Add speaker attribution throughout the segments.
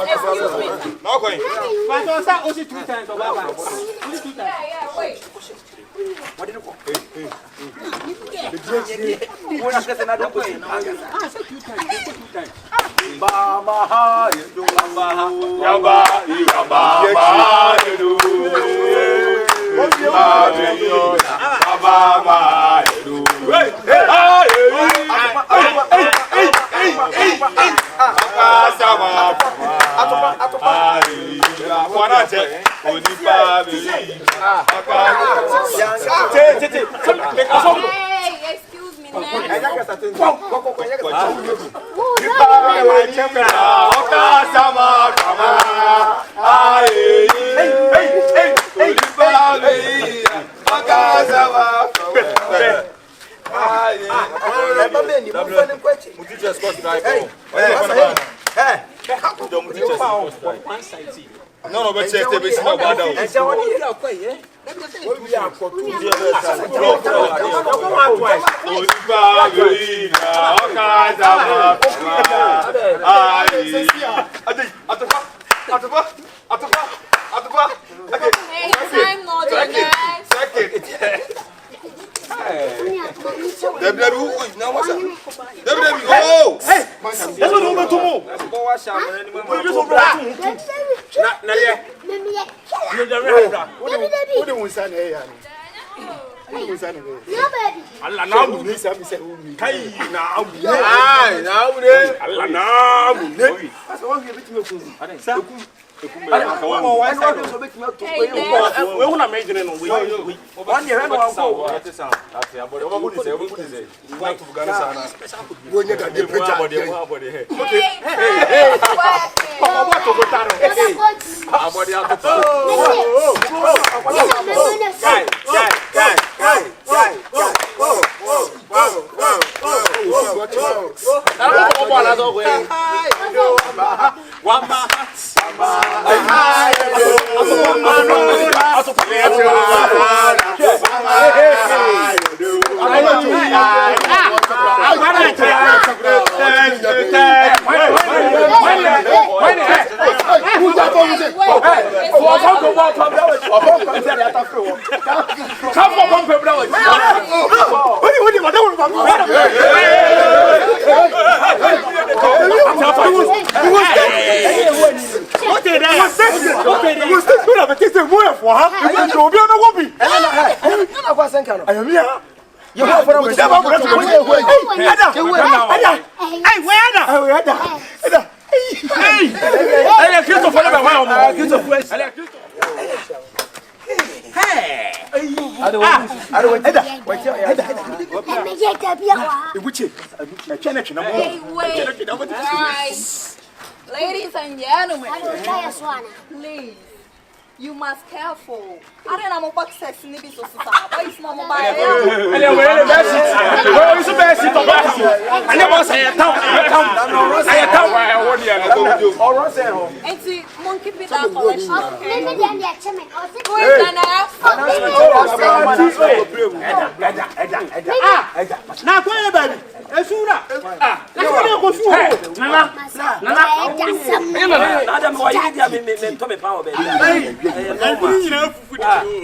Speaker 1: Excuse me.
Speaker 2: No going.
Speaker 3: But only 2 times, Baba. Only 2 times.
Speaker 1: Yeah, wait.
Speaker 3: What did you call?
Speaker 1: Hey, excuse me,
Speaker 2: No, but check the business about that. Ladies and gentlemen, please, you must careful. I don't know what sex in this society. It's not mobile.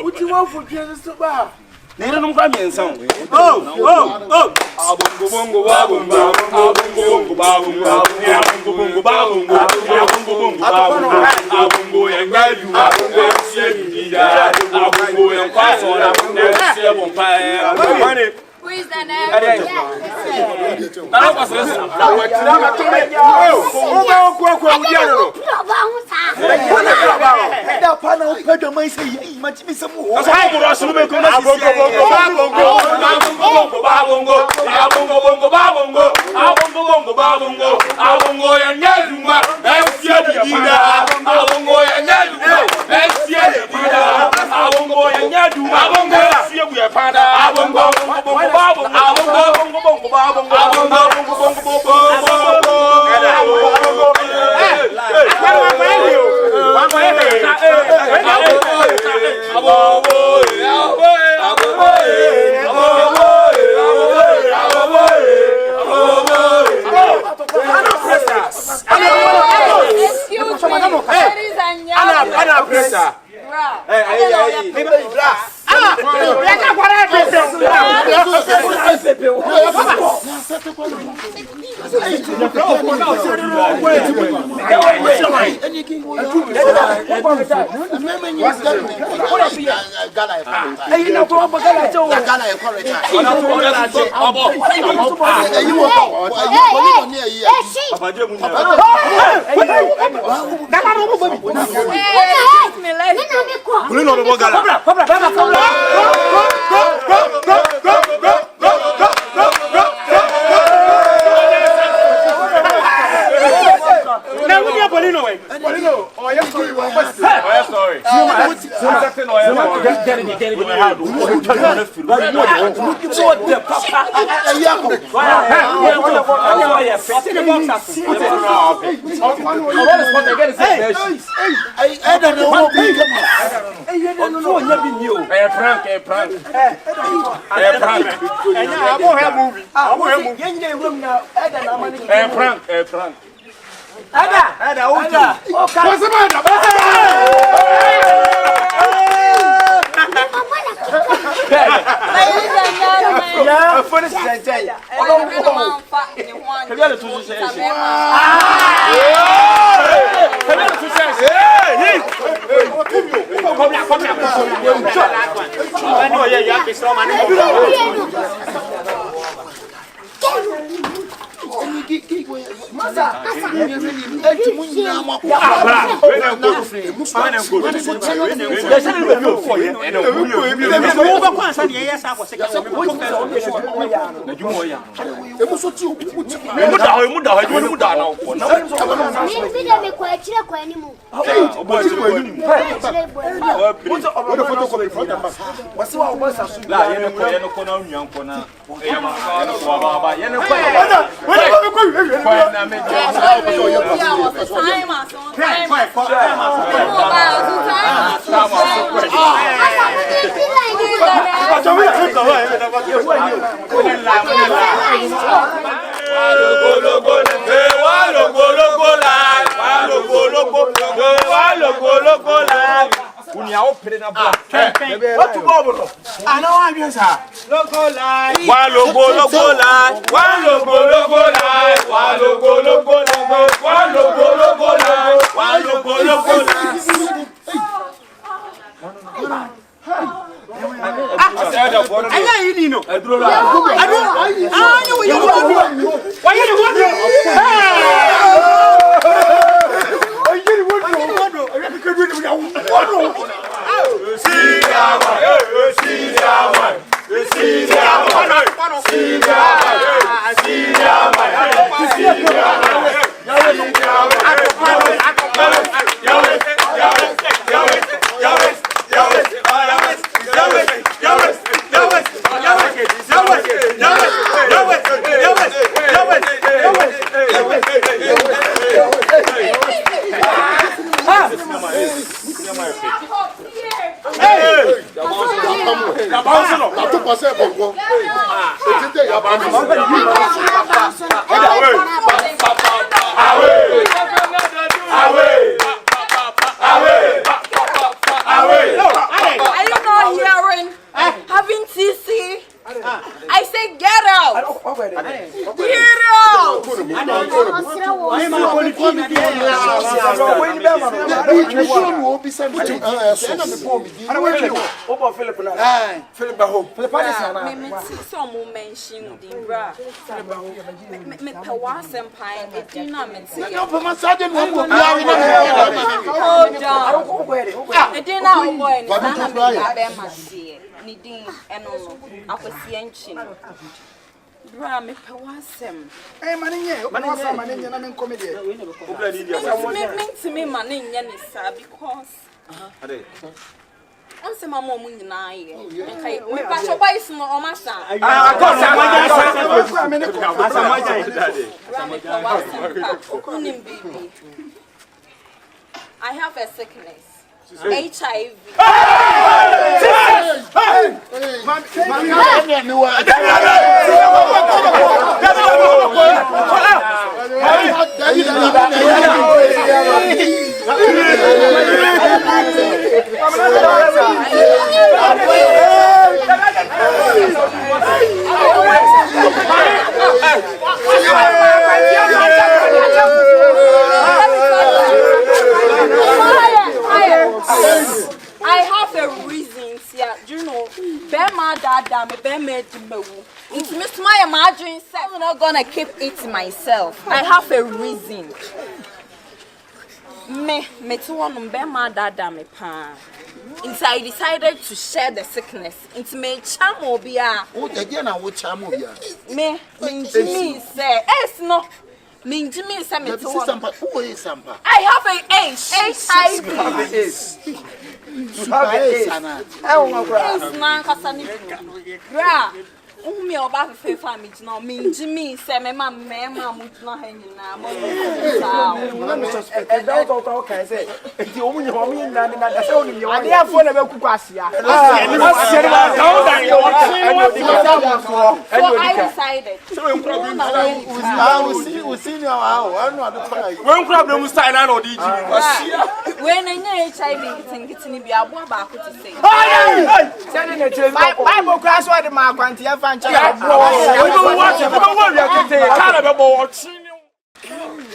Speaker 3: What you want for Jesus to buy?
Speaker 4: They don't come in some.
Speaker 1: Who is the name?
Speaker 3: sir.
Speaker 2: Bra me pewasem.
Speaker 5: Eh maninye na men comedy.
Speaker 2: Me maninye ni sa because Anse mama mu nyina ye. Kai me pa so boys no o masa. I have a sickness. HIV. I have a reason, yeah. Do you know? Bema dada me bema dimewu. It's Miss Maya margarine. I'm not gonna keep it myself. I have a reason. Me tu one bema dada me pa. So I decided to share the sickness. It's me chamo bia.
Speaker 6: Oh, again I would chamo bia.
Speaker 2: Me say, es no. Minjimi say me tu one.
Speaker 6: Who is Sampa?
Speaker 2: I have an HIV. Umi oba fe family now minjimi say me ma mutna hanyina mo
Speaker 3: e da to kan say enti omu nyi homi na da say oni yo ade afo na be kuku asia
Speaker 2: so I decided
Speaker 6: so when problem we see now how no ade fire
Speaker 4: when problem start na no di asia
Speaker 2: when anya HIV kitini bi abo ba ko to say
Speaker 3: say na chere Bible class what the ma kwanti ya fa nche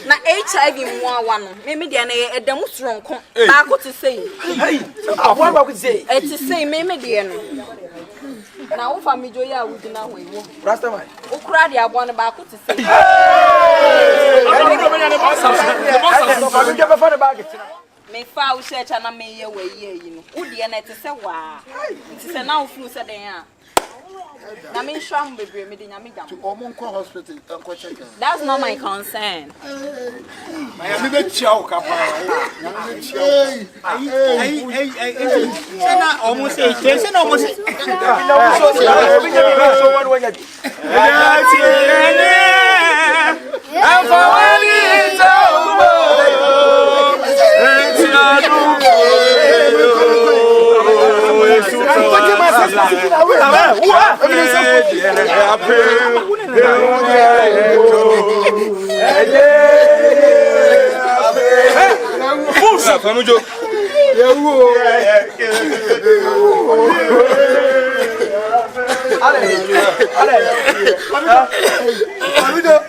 Speaker 2: na HIV mwa no me de na edam soronko ba ko to say
Speaker 3: abo ba ko say
Speaker 2: e to say me de no na wo family jo ya wudi na ho ewo
Speaker 3: Rastaman
Speaker 2: wo kura de abo no ba ko to say me fa wo church na me ye we ye yi no wo de na te say wa te say na wo flu say den a na me sham bebre me de nyame jam
Speaker 6: Omonko hospital enko check.
Speaker 2: That's not my concern.
Speaker 4: me be chiao ka pa
Speaker 3: na omo say say na omo say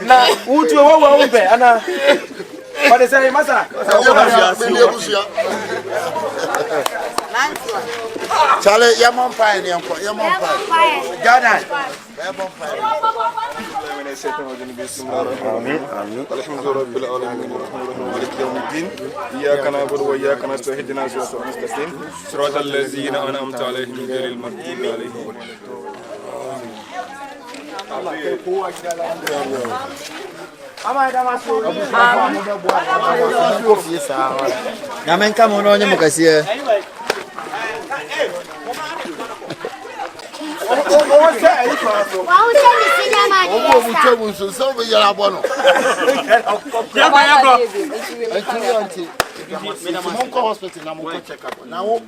Speaker 3: na utu wa umbe ana But say masa
Speaker 6: Chale yamon pie ni enko yamon pie
Speaker 3: Jordan
Speaker 6: yamon pie
Speaker 4: آمين الحمد لله رب العالمين مالك يوم الدين إياك نعبد وإياك نستعين اهدنا الصراط المستقيم صراط الذين أنعمت عليهم غير المغضوب عليهم
Speaker 6: Namenka mono nyi mukasie hospital na mo check up na wo